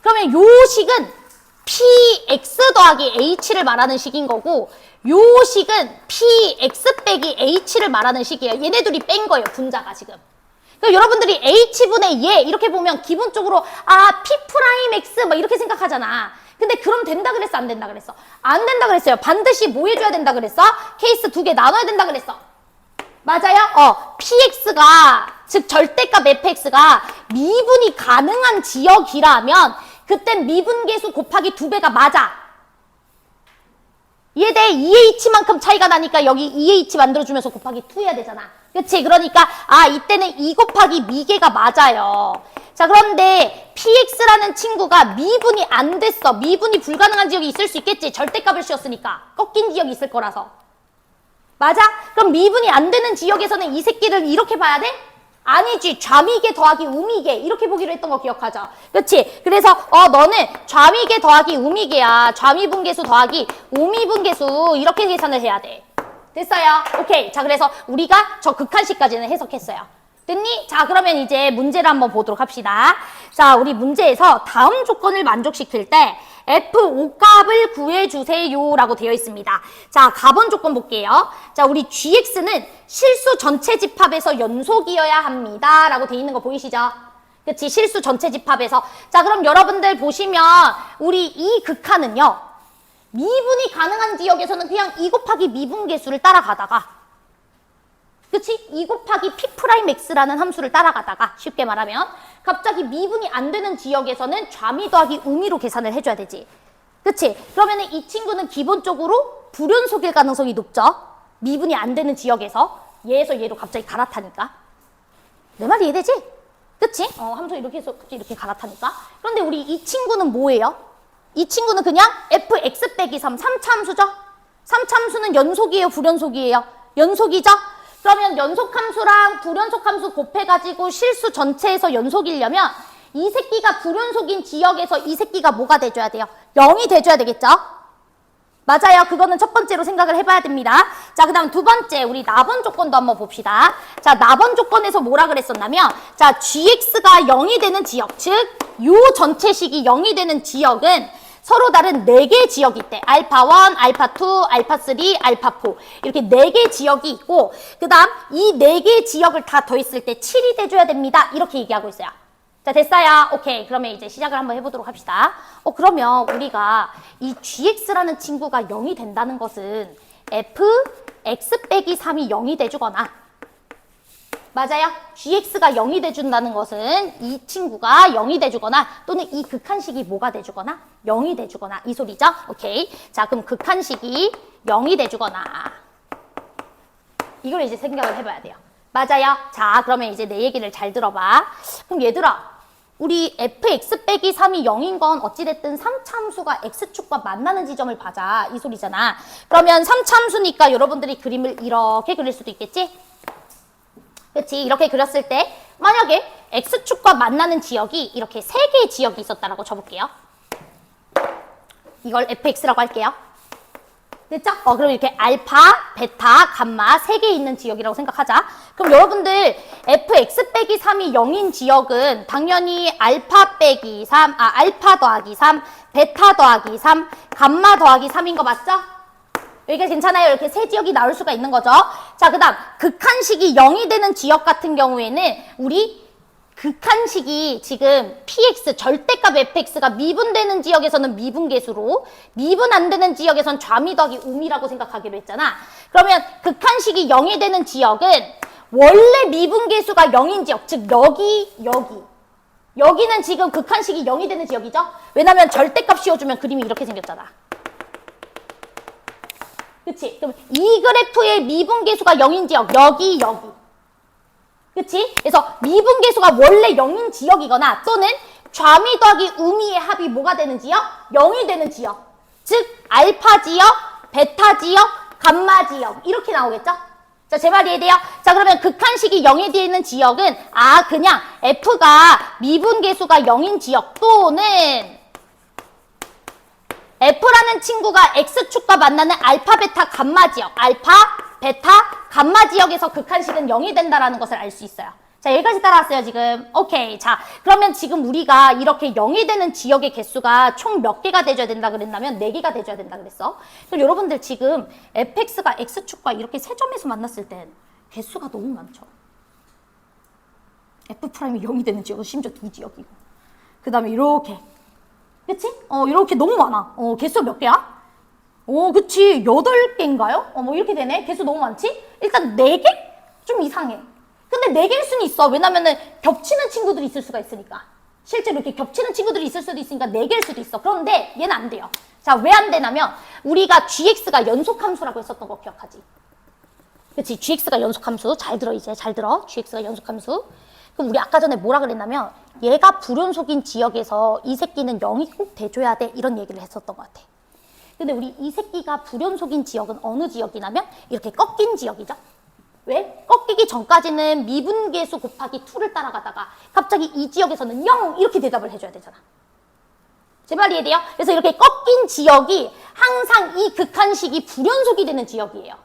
그러면 요 식은 px 더하기 h를 말하는 식인 거고 요 식은 px 빼기 h를 말하는 식이에요. 얘네 둘이 뺀 거예요. 분자가 지금. 그러니까 여러분들이 h분의 얘 이렇게 보면 기본적으로 p'x 막 이렇게 생각하잖아. 근데 그럼 된다 그랬어? 안 된다 그랬어? 안 된다 그랬어요. 반드시 뭐 해줘야 된다 그랬어? 케이스 2개 나눠야 된다 그랬어. 맞아요? px가 즉 절대값 fx가 미분이 가능한 지역이라면 그땐 미분계수 곱하기 2배가 맞아. 이해돼? 2h만큼 차이가 나니까 여기 2h 만들어주면서 곱하기 2 해야 되잖아. 그치? 그러니까 이때는 2 곱하기 미계가 맞아요. 자, 그런데 px라는 친구가 미분이 안 됐어. 미분이 불가능한 지역이 있을 수 있겠지. 절대값을 씌웠으니까. 꺾인 지역이 있을 거라서. 맞아? 그럼 미분이 안 되는 지역에서는 이 새끼를 이렇게 봐야 돼? 아니지. 좌미계 더하기 우미계 이렇게 보기로 했던 거 기억하죠? 그치? 그래서 너는 좌미계 더하기 우미계야. 좌미분계수 더하기 우미분계수 이렇게 계산을 해야 돼. 됐어요? 오케이. 자, 그래서 우리가 저 극한식까지는 해석했어요. 됐니? 자, 그러면 이제 문제를 한번 보도록 합시다. 자, 우리 문제에서 다음 조건을 만족시킬 때 F5 값을 구해주세요 라고 되어 있습니다. 자, 가번 조건 볼게요. 자, 우리 GX는 실수 전체 집합에서 연속이어야 합니다 라고 되어 있는 거 보이시죠? 그치? 실수 전체 집합에서. 자, 그럼 여러분들 보시면 우리 이 극한은요. 미분이 가능한 지역에서는 그냥 2 곱하기 미분계수를 따라가다가 그치? 2 곱하기 P'X라는 함수를 따라가다가 쉽게 말하면 갑자기 미분이 안 되는 지역에서는 좌미 더하기 우미로 계산을 해줘야 되지. 그치? 그러면은 이 친구는 기본적으로 불연속일 가능성이 높죠? 미분이 안 되는 지역에서 얘에서 얘로 갑자기 갈아타니까. 내 말이 이해되지? 그치? 함수 이렇게 해서 이렇게 갈아타니까. 그런데 우리 이 친구는 뭐예요? 이 친구는 그냥 fx 빼기 3, 3차 함수죠? 3차 함수는 연속이에요? 불연속이에요? 연속이죠? 그러면 연속함수랑 불연속함수 곱해가지고 실수 전체에서 연속이려면 이 새끼가 불연속인 지역에서 이 새끼가 뭐가 돼줘야 돼요? 0이 돼줘야 되겠죠? 맞아요. 그거는 첫 번째로 생각을 해봐야 됩니다. 자, 그 다음 두 번째 우리 나번 조건도 한번 봅시다. 자, 나번 조건에서 뭐라 그랬었냐면 자, gx가 0이 되는 지역, 즉 요 전체식이 0이 되는 지역은 서로 다른 4개의 지역이 있대. 알파1, 알파2, 알파3, 알파4 이렇게 4개의 지역이 있고 그 다음 이 4개의 지역을 다 더했을 때 7이 돼줘야 됩니다. 이렇게 얘기하고 있어요. 자, 됐어요. 오케이. 그러면 이제 시작을 한번 해보도록 합시다. 그러면 우리가 이 gx라는 친구가 0이 된다는 것은 f, x 빼기 3이 0이 돼주거나 맞아요. gx가 0이 돼준다는 것은 이 친구가 0이 돼주거나 또는 이 극한식이 뭐가 돼주거나 0이 돼주거나 이 소리죠. 오케이. 자, 그럼 극한식이 0이 돼주거나 이걸 이제 생각을 해봐야 돼요. 맞아요. 자, 그러면 이제 내 얘기를 잘 들어봐. 그럼 얘들아, 우리 fx 빼기 3이 0인 건 어찌됐든 3차 함수가 x축과 만나는 지점을 봐자 이 소리잖아. 그러면 3차 함수니까 여러분들이 그림을 이렇게 그릴 수도 있겠지? 그치? 이렇게 그렸을 때 만약에 x축과 만나는 지역이 이렇게 3개의 지역이 있었다라고 쳐볼게요. 이걸 fx라고 할게요. 됐죠? 그럼 이렇게 알파, 베타, 감마 세 개 있는 지역이라고 생각하자. 그럼 여러분들 fx 빼기 3이 0인 지역은 당연히 알파 빼기 3, 알파 더하기 3, 베타 더하기 3, 감마 더하기 3인 거 맞죠? 여기가 괜찮아요? 이렇게 세 지역이 나올 수가 있는 거죠. 자, 그 다음 극한식이 0이 되는 지역 같은 경우에는 우리 극한식이 지금 px, 절대값 fx가 미분되는 지역에서는 미분계수로, 미분 안 되는 지역에선 좌미 더하기 우미라고 생각하기로 했잖아. 그러면 극한식이 0이 되는 지역은 원래 미분계수가 0인 지역, 즉 여기는 지금 극한식이 0이 되는 지역이죠. 왜냐면 절대값 씌워주면 그림이 이렇게 생겼잖아. 그치? 그럼 이 그래프의 미분계수가 0인 지역, 여기. 그치? 그래서 미분계수가 원래 0인 지역이거나 또는 좌미 더하기 우미의 합이 뭐가 되는 지역? 0이 되는 지역. 즉 알파 지역, 베타 지역, 감마 지역 이렇게 나오겠죠? 자, 제 말 이해돼요? 자, 그러면 극한식이 0이 되는 지역은 그냥 f가 미분계수가 0인 지역 또는 f라는 친구가 x축과 만나는 알파, 베타, 감마 지역, 알파, 베타, 감마 지역에서 극한식은 0이 된다라는 것을 알 수 있어요. 자, 여기까지 따라왔어요, 지금. 오케이. 자, 그러면 지금 우리가 이렇게 0이 되는 지역의 개수가 총 몇 개가 돼줘야 된다 그랬냐면 4개가 돼줘야 된다 그랬어. 그럼 여러분들 지금 fx가 x축과 이렇게 세 점에서 만났을 땐 개수가 너무 많죠. f'이 0이 되는 지역은 심지어 2지역이고. 그 다음에 이렇게. 그치? 이렇게 너무 많아. 개수 몇 개야? 그치. 8개인가요? 뭐 이렇게 되네. 개수 너무 많지? 일단 4개? 좀 이상해. 근데 4개일 수는 있어. 왜냐면은 겹치는 친구들이 있을 수가 있으니까. 실제로 이렇게 겹치는 친구들이 있을 수도 있으니까 4개일 수도 있어. 그런데 얘는 안 돼요. 자, 왜 안 되냐면 우리가 gx가 연속함수라고 했었던 거 기억하지? 그치? gx가 연속함수. 잘 들어 이제. 잘 들어. gx가 연속함수. 그럼 우리 아까 전에 뭐라 그랬냐면 얘가 불연속인 지역에서 이 새끼는 0이 꼭 돼줘야 돼. 이런 얘기를 했었던 것 같아. 근데 우리 이 새끼가 불연속인 지역은 어느 지역이냐면 이렇게 꺾인 지역이죠. 왜? 꺾이기 전까지는 미분계수 곱하기 2를 따라가다가 갑자기 이 지역에서는 0 이렇게 대답을 해줘야 되잖아. 제 말 이해돼요? 그래서 이렇게 꺾인 지역이 항상 이 극한식이 불연속이 되는 지역이에요.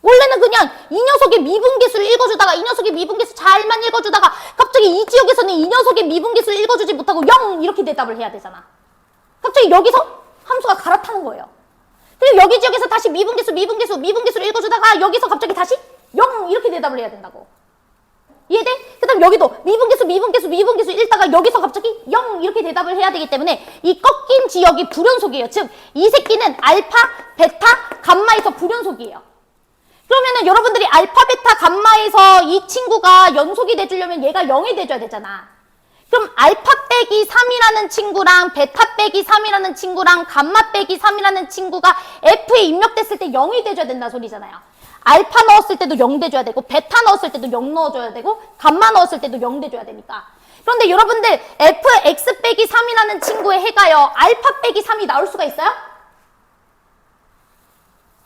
원래는 그냥 이 녀석의 미분계수를 읽어주다가 이 녀석의 미분계수 잘만 읽어주다가 갑자기 이 지역에서는 이 녀석의 미분계수를 읽어주지 못하고 0 이렇게 대답을 해야 되잖아. 갑자기 여기서 함수가 갈아타는 거예요. 그리고 여기 지역에서 다시 미분계수를 읽어주다가 여기서 갑자기 다시 0 이렇게 대답을 해야 된다고. 이해돼? 그 다음 여기도 미분계수 읽다가 여기서 갑자기 0 이렇게 대답을 해야 되기 때문에 이 꺾인 지역이 불연속이에요. 즉 이 새끼는 알파, 베타, 감마에서 불연속이에요. 그러면은 여러분들이 알파, 베타, 감마에서 이 친구가 연속이 돼주려면 얘가 0이 돼줘야 되잖아. 그럼 알파 빼기 3이라는 친구랑 베타 빼기 3이라는 친구랑 감마 빼기 3이라는 친구가 F에 입력됐을 때 0이 돼줘야 된다는 소리잖아요. 알파 넣었을 때도 0 돼줘야 되고 베타 넣었을 때도 0 넣어줘야 되고 감마 넣었을 때도 0 돼줘야 되니까. 그런데 여러분들 fx 빼기 3이라는 친구의 해가요. 알파 빼기 3이 나올 수가 있어요?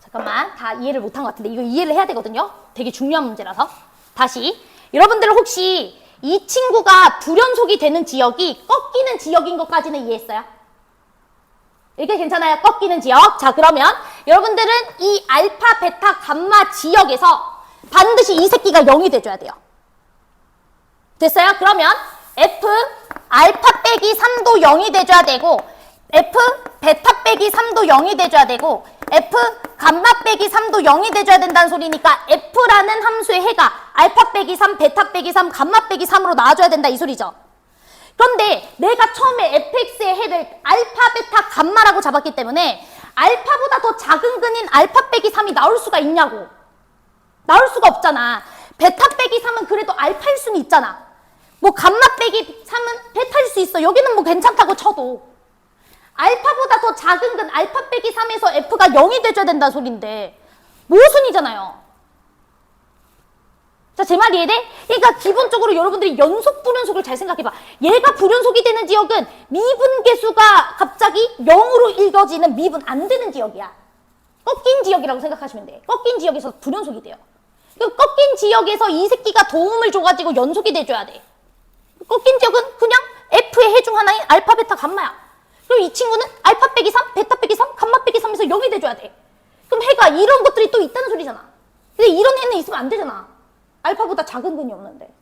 잠깐만, 다 이해를 못한 것 같은데 이거 이해를 해야 되거든요. 되게 중요한 문제라서. 다시, 여러분들 혹시 이 친구가 불연속이 되는 지역이 꺾이는 지역인 것까지는 이해했어요? 이렇게 괜찮아요? 꺾이는 지역. 자, 그러면 여러분들은 이 알파, 베타, 감마 지역에서 반드시 이 새끼가 0이 돼줘야 돼요. 됐어요? 그러면 f 알파 빼기 3도 0이 돼줘야 되고 f 베타 빼기 3도 0이 돼줘야 되고 f 감마 빼기 3도 0이 돼줘야 된다는 소리니까 f라는 함수의 해가 알파 빼기 3, 베타 빼기 3, 감마 빼기 3으로 나와줘야 된다 이 소리죠. 그런데 내가 처음에 fx의 해를 알파, 베타, 감마라고 잡았기 때문에 알파보다 더 작은 근인 알파 빼기 3이 나올 수가 있냐고. 나올 수가 없잖아. 베타 빼기 3은 그래도 알파일 수는 있잖아. 뭐 감마 빼기 3은 베타일 수 있어. 여기는 뭐 괜찮다고 쳐도. 알파보다 더 작은 근 알파 빼기 3에서 f가 0이 돼줘야 된다는 소린데 모순이잖아요. 자, 제 말 이해돼? 그러니까 기본적으로 여러분들이 연속 불연속을 잘 생각해봐. 얘가 불연속이 되는 지역은 미분계수가 갑자기 0으로 읽어지는 미분 안 되는 지역이야. 꺾인 지역이라고 생각하시면 돼. 꺾인 지역에서 불연속이 돼요. 그 꺾인 지역에서 이 새끼가 도움을 줘가지고 연속이 돼줘야 돼. 꺾인 지역은 그냥 F의 해 중 하나인 알파, 베타, 감마야. 그리고 이 친구는 알파 빼기 3, 베타 빼기 3, 감마 빼기 3에서 0이 돼줘야 돼. 그러니까 이런 것들이 또 있다는 소리잖아. 근데 이런 해는 있으면 안 되잖아. 알파보다 작은 근이 없는데.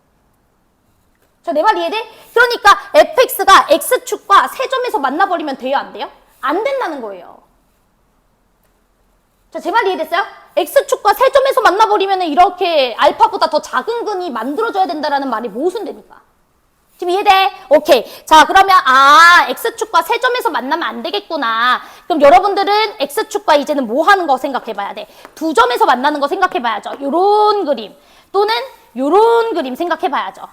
자, 내 말 이해돼? 그러니까 fx가 x축과 세점에서 만나버리면 돼요, 안 돼요? 안 된다는 거예요. 자, 제 말 이해됐어요? x축과 세점에서 만나버리면 이렇게 알파보다 더 작은 근이 만들어져야 된다는 말이 모순되니까. 지금 이해돼? 오케이. 자, 그러면 x축과 세점에서 만나면 안 되겠구나. 그럼 여러분들은 x축과 이제는 뭐 하는 거 생각해봐야 돼? 두 점에서 만나는 거 생각해봐야죠. 요런 그림 또는 요런 그림 생각해봐야죠.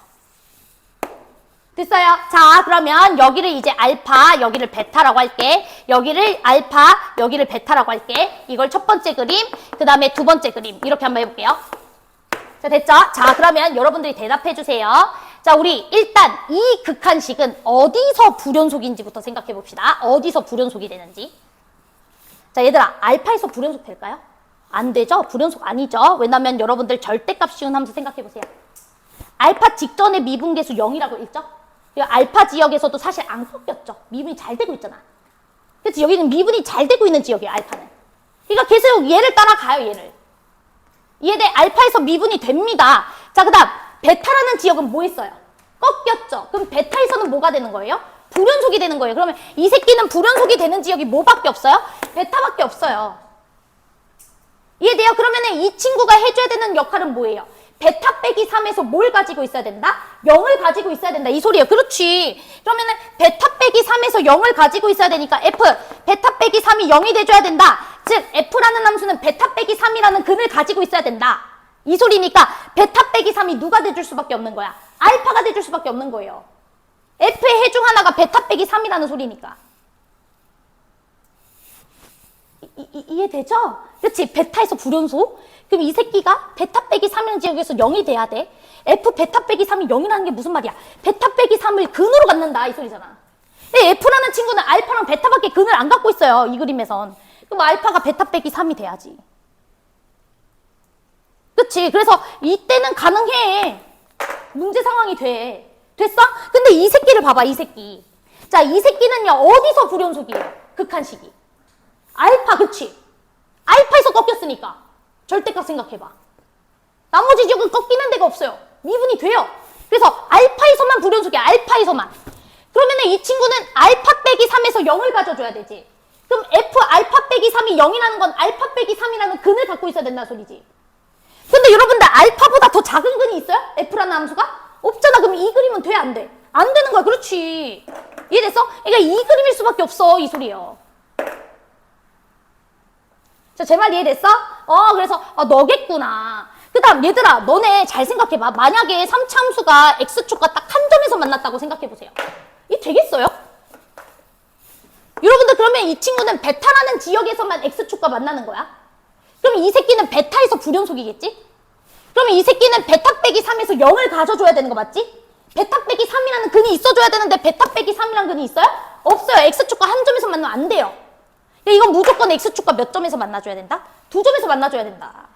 됐어요? 자, 그러면 여기를 이제 알파, 여기를 베타라고 할게. 여기를 알파, 여기를 베타라고 할게. 이걸 첫 번째 그림, 그 다음에 두 번째 그림. 이렇게 한번 해볼게요. 자, 됐죠? 자, 그러면 여러분들이 대답해 주세요. 자, 우리 일단 이 극한식은 어디서 불연속인지부터 생각해 봅시다. 어디서 불연속이 되는지. 자, 얘들아, 알파에서 불연속 될까요? 안 되죠? 불연속 아니죠? 왜냐면 여러분들 절대값 쉬운 함수 생각해 보세요. 알파 직전의 미분계수 0이라고 읽죠? 알파 지역에서도 사실 안 꺾였죠. 미분이 잘 되고 있잖아. 그치? 여기는 미분이 잘 되고 있는 지역이에요, 알파는. 그러니까 계속 얘를 따라가요, 얘를. 얘네 알파에서 미분이 됩니다. 자, 그 다음 베타라는 지역은 뭐 했어요? 꺾였죠. 그럼 베타에서는 뭐가 되는 거예요? 불연속이 되는 거예요. 그러면 이 새끼는 불연속이 되는 지역이 뭐밖에 없어요? 베타밖에 없어요. 이해돼요? 그러면 이 친구가 해줘야 되는 역할은 뭐예요? 베타 빼기 3에서 뭘 가지고 있어야 된다? 0을 가지고 있어야 된다. 이 소리예요. 그렇지. 그러면은 베타 빼기 3에서 0을 가지고 있어야 되니까 F, 베타 빼기 3이 0이 돼줘야 된다. 즉 F라는 함수는 베타 빼기 3이라는 근을 가지고 있어야 된다. 이 소리니까 베타 빼기 3이 누가 돼줄 수밖에 없는 거야? 알파가 돼줄 수밖에 없는 거예요. F의 해 중 하나가 베타 빼기 3이라는 소리니까. 이해되죠? 그렇지? 베타에서 불연속? 그럼 이 새끼가 베타 빼기 3이라는 지역에서 0이 돼야 돼. F 베타 빼기 3이 0이라는 게 무슨 말이야? 베타 빼기 3을 근으로 갖는다 이 소리잖아. F라는 친구는 알파랑 베타밖에 근을 안 갖고 있어요. 이 그림에선. 그럼 알파가 베타 빼기 3이 돼야지. 그치? 그래서 이때는 가능해. 문제 상황이 돼. 됐어? 근데 이 새끼를 봐봐, 이 새끼. 자, 이 새끼는요, 어디서 불연속이에요? 극한식이. 알파, 그치? 알파에서 꺾였으니까. 절대값 생각해봐. 나머지 지역은 꺾이는 데가 없어요. 미분이 돼요. 그래서 알파에서만 불연속이야. 알파에서만. 그러면 이 친구는 알파 빼기 3에서 0을 가져줘야 되지. 그럼 F 알파 빼기 3이 0이라는 건 알파 빼기 3이라는 근을 갖고 있어야 된다는 소리지. 근데 여러분들 알파보다 더 작은 근이 있어요? F라는 함수가? 없잖아. 그럼 이 그림은 돼? 안 돼? 안 되는 거야. 그렇지. 이해됐어? 그러니까 이 그림일 수밖에 없어. 이 소리예요. 자, 제 말 이해됐어? 그래서 너겠구나. 그 다음 얘들아, 너네 잘 생각해봐. 만약에 3차 함수가 x축과 딱 한 점에서 만났다고 생각해보세요. 이 되겠어요? 여러분들 그러면 이 친구는 베타라는 지역에서만 x축과 만나는 거야? 그럼 이 새끼는 베타에서 불연속이겠지? 그러면 이 새끼는 베타 빼기 3에서 0을 가져줘야 되는 거 맞지? 베타 빼기 3이라는 근이 있어줘야 되는데 베타 빼기 3이라는 근이 있어요? 없어요. x축과 한 점에서 만나면 안 돼요. 이건 무조건 x축과 몇 점에서 만나줘야 된다? 두 점에서 만나줘야 된다.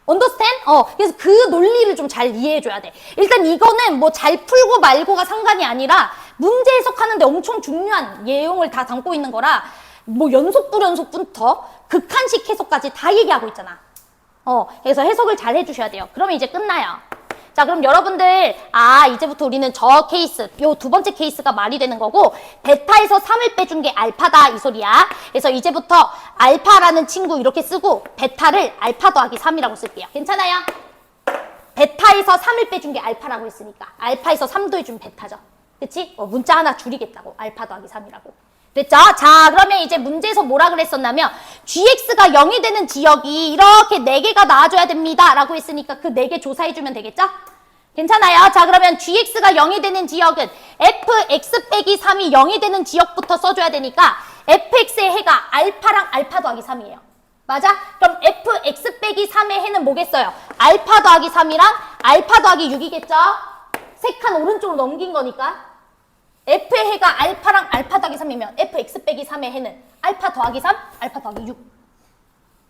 understand? 그래서 그 논리를 좀 잘 이해해줘야 돼. 일단 이거는 뭐 잘 풀고 말고가 상관이 아니라 문제 해석하는데 엄청 중요한 내용을 다 담고 있는 거라 뭐 연속 불연속부터 극한식 해석까지 다 얘기하고 있잖아. 그래서 해석을 잘 해주셔야 돼요. 그러면 이제 끝나요. 자, 그럼 여러분들 이제부터 우리는 저 케이스, 요 두 번째 케이스가 말이 되는 거고 베타에서 3을 빼준 게 알파다 이 소리야. 그래서 이제부터 알파라는 친구 이렇게 쓰고 베타를 알파 더하기 3이라고 쓸게요. 괜찮아요? 베타에서 3을 빼준 게 알파라고 했으니까 알파에서 3 더해주면 베타죠. 그치? 문자 하나 줄이겠다고. 알파 더하기 3이라고. 됐죠? 자, 그러면 이제 문제에서 뭐라 그랬었냐면 gx가 0이 되는 지역이 이렇게 4개가 나와줘야 됩니다 라고 했으니까 그 4개 조사해주면 되겠죠? 괜찮아요? 자, 그러면 gx가 0이 되는 지역은 fx 빼기 3이 0이 되는 지역부터 써줘야 되니까 fx의 해가 알파랑 알파 더하기 3이에요. 맞아? 그럼 fx 빼기 3의 해는 뭐겠어요? 알파 더하기 3이랑 알파 더하기 6이겠죠? 세 칸 오른쪽으로 넘긴 거니까 f의 해가 알파랑 알파 더하기 3이면 fx 빼기 3의 해는 알파 더하기 3, 알파 더하기 6.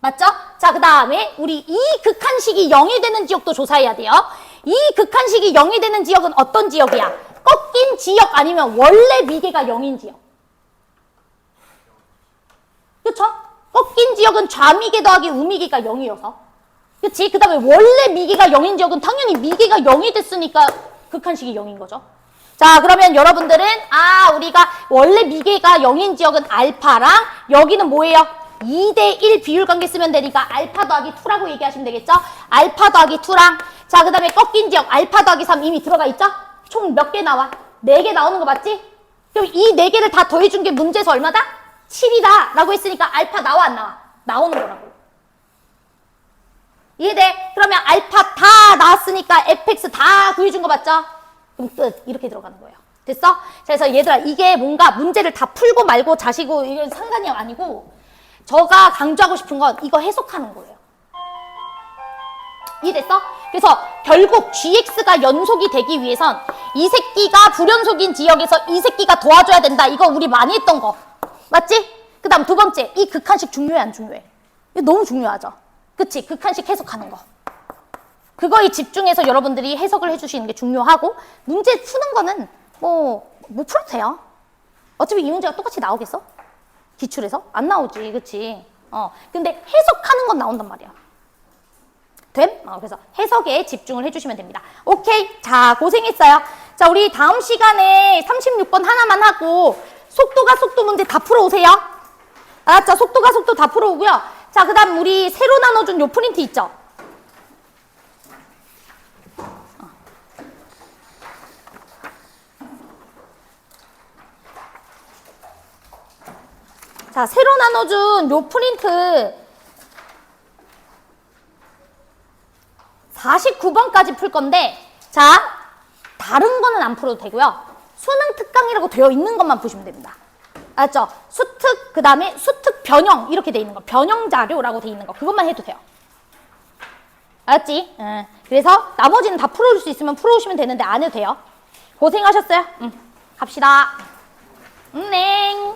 맞죠? 자, 그 다음에 우리 이 극한식이 0이 되는 지역도 조사해야 돼요. 이 극한식이 0이 되는 지역은 어떤 지역이야? 꺾인 지역 아니면 원래 미계가 0인 지역. 그쵸? 꺾인 영인 지역은 좌미계 더하기 우미계가 0이어서. 그치? 그 다음에 원래 미계가 0인 지역은 당연히 미계가 0이 됐으니까 극한식이 0인 거죠. 자, 그러면 여러분들은 우리가 원래 미계가 0인 지역은 알파랑 여기는 뭐예요? 2대1 비율 관계 쓰면 되니까 알파 더하기 2라고 얘기하시면 되겠죠? 알파 더하기 2랑 자, 그 다음에 꺾인 지역 알파 더하기 3 이미 들어가 있죠? 총 몇 개 나와? 4개 나오는 거 맞지? 그럼 이 4개를 다 더해준 게 문제에서 얼마다? 7이다 라고 했으니까 알파 나와 안 나와? 나오는 거라고. 이해돼? 그러면 알파 다 나왔으니까 fx 다 구해준 거 맞죠? 그럼 끝. 이렇게 들어가는 거예요. 됐어? 자, 그래서 얘들아 이게 뭔가 문제를 다 풀고 말고 자시고 이건 상관이 아니고 저가 강조하고 싶은 건 이거 해석하는 거예요. 이해됐어? 그래서 결국 gx가 연속이 되기 위해선 이 새끼가 불연속인 지역에서 이 새끼가 도와줘야 된다. 이거 우리 많이 했던 거. 맞지? 그 다음 두 번째. 이 극한식 중요해 안 중요해? 이거 너무 중요하죠? 그치? 극한식 해석하는 거. 그거에 집중해서 여러분들이 해석을 해주시는 게 중요하고 문제 푸는 거는 뭐 풀어도 돼요. 어차피 이 문제가 똑같이 나오겠어? 기출에서? 안 나오지. 그치? 근데 해석하는 건 나온단 말이야. 됨? 그래서 해석에 집중을 해주시면 됩니다. 오케이. 자, 고생했어요. 자, 우리 다음 시간에 36번 하나만 하고 속도가 속도 문제 다 풀어오세요. 알았죠? 속도가 속도 다 풀어오고요. 자, 그 다음 우리 새로 나눠준 요 프린트 있죠? 자, 새로 나눠준 요 프린트 49번까지 풀 건데 자, 다른 거는 안 풀어도 되고요. 수능 특강이라고 되어 있는 것만 보시면 됩니다. 알았죠? 수특, 그 다음에 수특 변형 이렇게 돼 있는 거. 변형 자료라고 돼 있는 거. 그것만 해도 돼요. 알았지? 그래서 나머지는 다 풀어줄 수 있으면 풀어오시면 되는데 안 해도 돼요. 고생하셨어요. 갑시다. 넹.